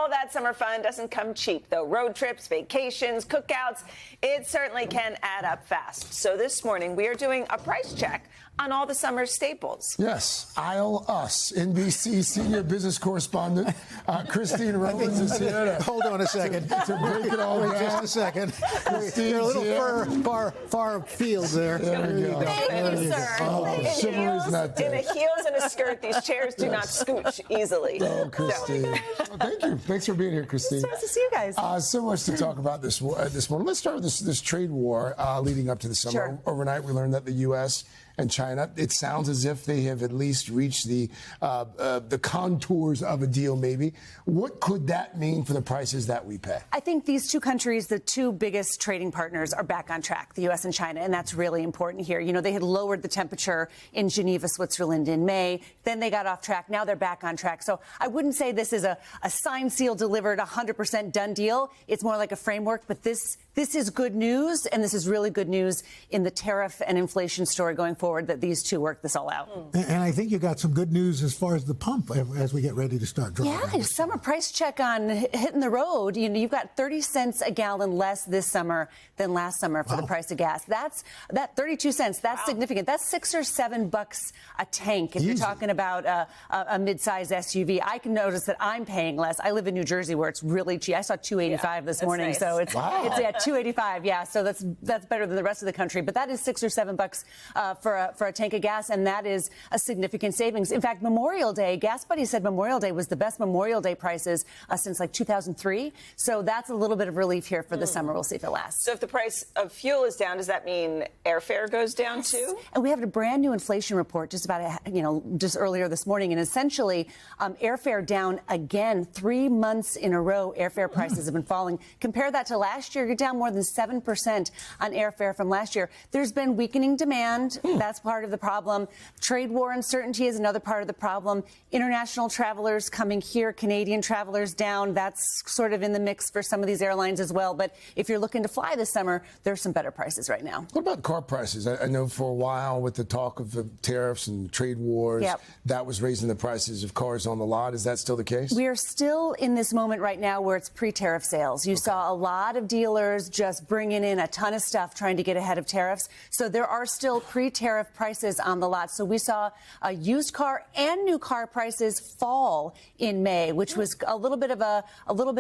all that summer fun doesn't come cheap, though. Road trips, vacations, cookouts, it certainly can add up fast. So this morning, we are doing a price check on all the summer staples. Yes, I'll Us, NBC senior business correspondent Christine Rowlands is here. Hold on a second. To break it all down. Just a second. You're a little far field there. There we go. Thank you, sir. Chivalry's not In dead. the heels and a skirt, these chairs do not scooch easily. Oh, Christine. Well, thank you. Thanks for being here, Christine. It's nice to see you guys. So much to talk about this morning. Let's start with this trade war leading up to the summer. Sure. Overnight, we learned that the U.S. and China, it sounds as if they have at least reached the contours of a deal, maybe. What could that mean for the prices that we pay? I think these two countries, the two biggest trading partners, are back on track, the U.S. and China, and that's really important here. You know, they had lowered the temperature in Geneva, Switzerland in May. Then they got off track. Now they're back on track. So I wouldn't say this is a signed, seal, delivered, 100% done deal. It's more like a framework, but this is good news, and this is really good news in the tariff and inflation story going forward, that these two work this all out. And I think you got some good news as far as the pump as we get ready to start driving. Yeah, summer price check on hitting the road. You know, you've got 30 cents a gallon less this summer than last summer for the price of gas. That 32 cents, that's significant. That's $6 or $7 a tank if you're talking about a mid-size SUV. I can notice that I'm paying less. I live in New Jersey where it's really cheap. I saw $2.85 this morning, nice. so it's at $2.85. Yeah, so that's better than the rest of the country. But that is $6 or $7 for a tank of gas, and that is a significant savings. In fact, Memorial Day, Gas Buddy said Memorial Day was the best Memorial Day prices since like 2003. So that's a little bit of relief here for the summer. We'll see if it lasts. So if the price of fuel is down, does that mean airfare goes down too? And we have a brand new inflation report just earlier this morning, and essentially airfare down again 3 months in a row. Airfare prices have been falling. Compare that to last year, you're down more than 7% on airfare from last year. There's been weakening demand. That's part of the problem. Trade war uncertainty is another part of the problem. International travelers coming here, Canadian travelers down. That's sort of in the mix for some of these airlines as well. But if you're looking to fly this summer, there's some better prices right now. What about car prices? I know for a while with the talk of the tariffs and trade wars, that was raising the prices of cars on the lot. Is that still the case? We are still in this moment right now where it's pre-tariff sales. You saw a lot of dealers just bringing in a ton of stuff trying to get ahead of tariffs. So there are still pre-tariff prices on the lot. So we saw used car and new car prices fall in May, which was a little bit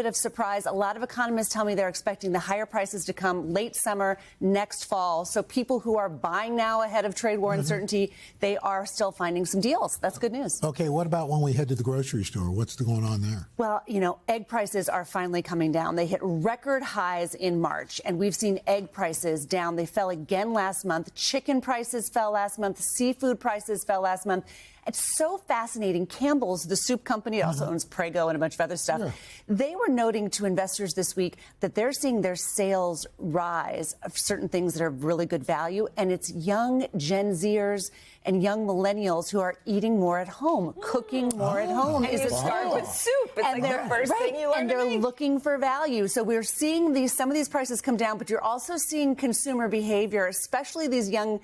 of surprise. A lot of economists tell me they're expecting the higher prices to come late summer, next fall. So people who are buying now ahead of trade war uncertainty, they are still finding some deals. That's good news. Okay, what about when we head to the grocery store? What's going on there? Well, you know, egg prices are finally coming down. They hit record highs in March, and we've seen egg prices down. They fell again last month. Chicken prices fell last month. Seafood prices fell last month. It's so fascinating. Campbell's, the soup company, also owns Prego and a bunch of other stuff. Yeah. They were noting to investors this week that they're seeing their sales rise of certain things that are really good value. And it's young Gen Zers and young millennials who are eating more at home, cooking more at home. And you start with soup. It's like the first thing you learn. And they're looking for value. So we're seeing some of these prices come down, but you're also seeing consumer behavior, especially these young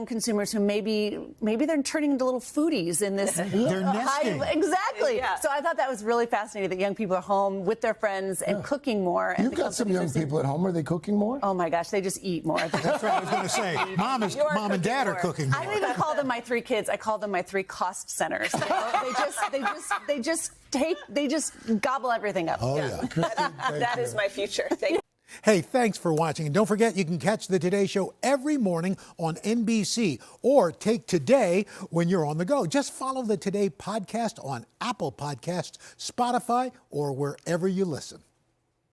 consumers who maybe they're turning into little foodies in this. They're nesting. Exactly. Yeah. So I thought that was really fascinating that young people are home with their friends and cooking more. And You've got some young people at home. Are they cooking more? Oh my gosh, they just eat more. That's what I was going to say. Mom and Dad are cooking more. I don't even call them my three kids. I call them my three cost centers. You know? They just gobble everything up. Oh yeah. That is my future. Thank you. Hey, thanks for watching. And don't forget, you can catch the Today Show every morning on NBC or take Today when you're on the go. Just follow the Today podcast on Apple Podcasts, Spotify, or wherever you listen.